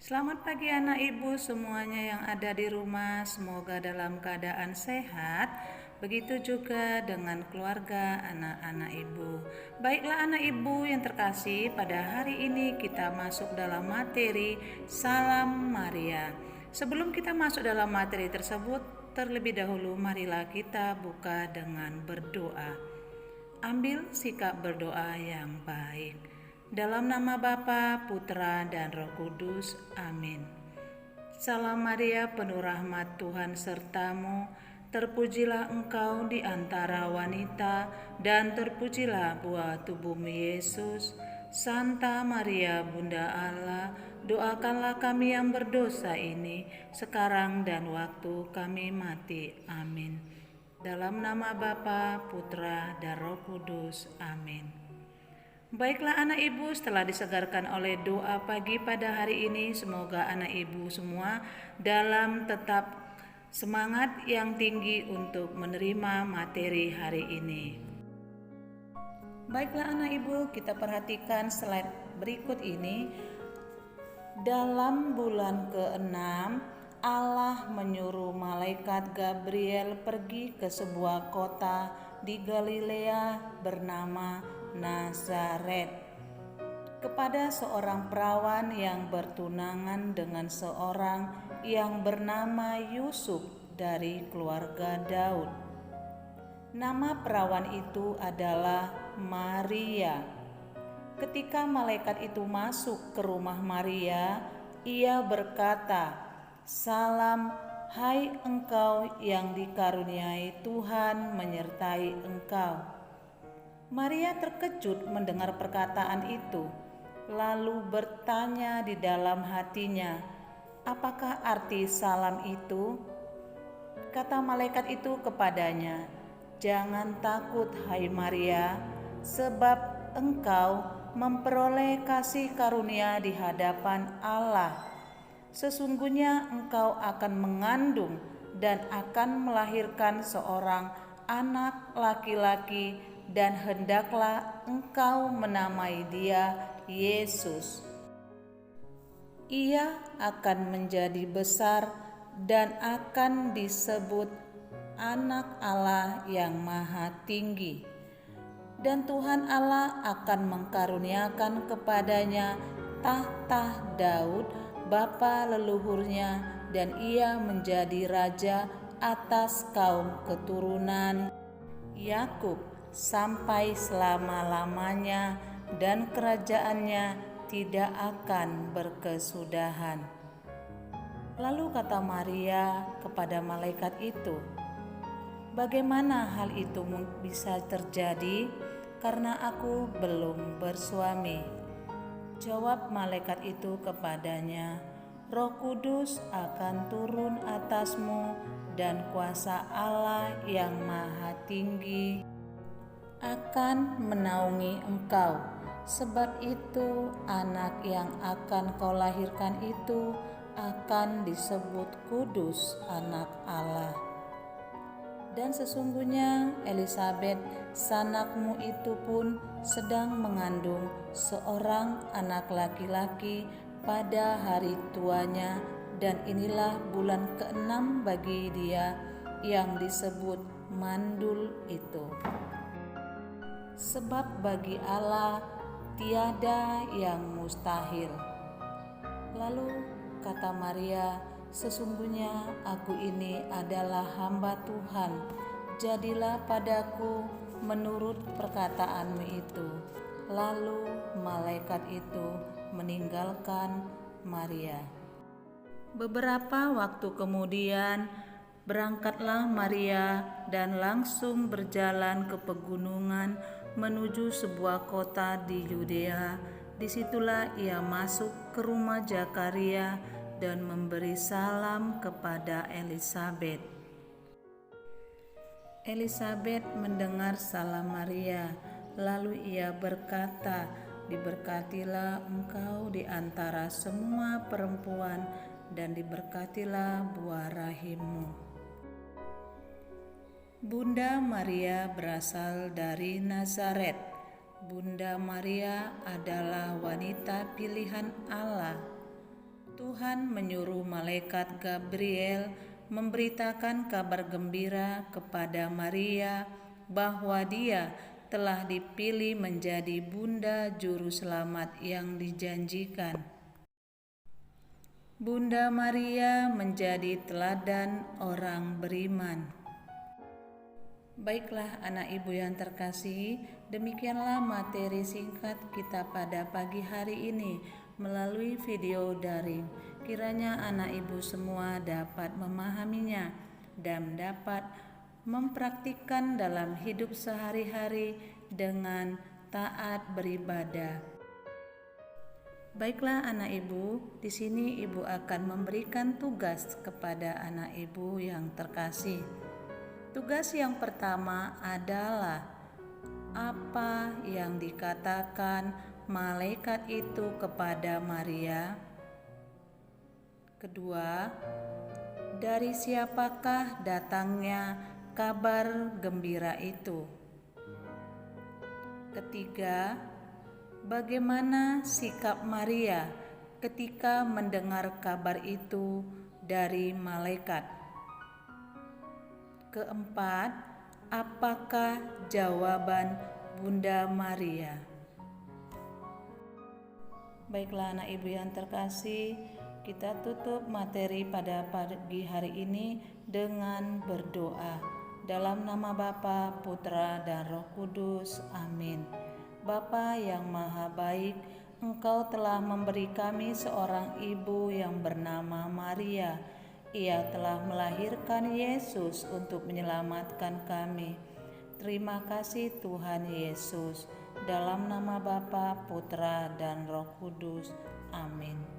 Selamat pagi anak ibu semuanya yang ada di rumah, semoga dalam keadaan sehat. Begitu juga dengan keluarga anak-anak ibu. Baiklah anak ibu yang terkasih, pada hari ini kita masuk dalam materi Salam Maria. Sebelum kita masuk dalam materi tersebut, terlebih dahulu marilah kita buka dengan berdoa. Ambil sikap berdoa yang baik. Dalam nama Bapa, Putra, dan Roh Kudus. Amin. Salam Maria, penuh rahmat Tuhan sertamu. Terpujilah engkau di antara wanita, dan terpujilah buah tubuhmu Yesus. Santa Maria, Bunda Allah, doakanlah kami yang berdosa ini, sekarang dan waktu kami mati. Amin. Dalam nama Bapa, Putra, dan Roh Kudus. Amin. Baiklah anak ibu, setelah disegarkan oleh doa pagi pada hari ini, semoga anak ibu semua dalam tetap semangat yang tinggi untuk menerima materi hari ini. Baiklah anak ibu, kita perhatikan slide berikut ini. Dalam bulan ke-6, Allah menyuruh malaikat Gabriel pergi ke sebuah kota di Galilea bernama Nazaret kepada seorang perawan yang bertunangan dengan seorang yang bernama Yusuf dari keluarga Daud. Nama perawan itu adalah Maria. Ketika malaikat itu masuk ke rumah Maria, ia berkata, "Salam, hai engkau yang dikaruniai Tuhan menyertai engkau." Maria terkejut mendengar perkataan itu, lalu bertanya di dalam hatinya, "Apakah arti salam itu?" Kata malaikat itu kepadanya, "Jangan takut, hai Maria, sebab engkau memperoleh kasih karunia di hadapan Allah. Sesungguhnya engkau akan mengandung dan akan melahirkan seorang anak laki-laki, dan hendaklah engkau menamai dia Yesus. Ia akan menjadi besar dan akan disebut Anak Allah yang Maha Tinggi. Dan Tuhan Allah akan mengkaruniakan kepadanya tahta Daud, bapa leluhurnya, dan ia menjadi raja atas kaum keturunan Yakub sampai selama-lamanya, dan kerajaannya tidak akan berkesudahan." Lalu kata Maria kepada malaikat itu, "Bagaimana hal itu bisa terjadi, karena aku belum bersuami?" Jawab malaikat itu kepadanya, "Roh Kudus akan turun atasmu, dan kuasa Allah yang Maha Tinggi akan menaungi engkau. Sebab itu anak yang akan kau lahirkan itu akan disebut kudus, Anak Allah. Dan sesungguhnya Elisabet, sanakmu itu pun sedang mengandung seorang anak laki-laki pada hari tuanya, dan inilah bulan ke-6 bagi dia yang disebut mandul itu. Sebab bagi Allah tiada yang mustahil." Lalu kata Maria, "Sesungguhnya aku ini adalah hamba Tuhan, jadilah padaku menurut perkataanmu itu." Lalu malaikat itu meninggalkan Maria. Beberapa waktu kemudian berangkatlah Maria dan langsung berjalan ke pegunungan menuju sebuah kota di Yudea. Disitulah ia masuk ke rumah Zakaria dan memberi salam kepada Elisabet. Elisabet mendengar salam Maria, lalu ia berkata, "Diberkatilah engkau di antara semua perempuan, dan diberkatilah buah rahimmu." Bunda Maria berasal dari Nazaret. Bunda Maria adalah wanita pilihan Allah. Tuhan menyuruh malaikat Gabriel memberitakan kabar gembira kepada Maria bahwa dia telah dipilih menjadi bunda juru selamat yang dijanjikan. Bunda Maria menjadi teladan orang beriman. Baiklah anak ibu yang terkasih, demikianlah materi singkat kita pada pagi hari ini melalui video daring. Kiranya anak ibu semua dapat memahaminya dan dapat mempraktikkan dalam hidup sehari-hari dengan taat beribadah. Baiklah anak ibu, di sini ibu akan memberikan tugas kepada anak ibu yang terkasih. Tugas yang pertama adalah apa yang dikatakan malaikat itu kepada Maria. Kedua, dari siapakah datangnya kabar gembira itu? Ketiga, bagaimana sikap Maria ketika mendengar kabar itu dari malaikat? Keempat, apakah jawaban Bunda Maria? Baiklah anak ibu yang terkasih, kita tutup materi pada pagi hari ini dengan berdoa. Dalam nama Bapa, Putra, dan Roh Kudus. Amin. Bapa yang maha baik, Engkau telah memberi kami seorang ibu yang bernama Maria. Ia telah melahirkan Yesus untuk menyelamatkan kami. Terima kasih Tuhan Yesus. Dalam nama Bapa, Putra, dan Roh Kudus. Amin.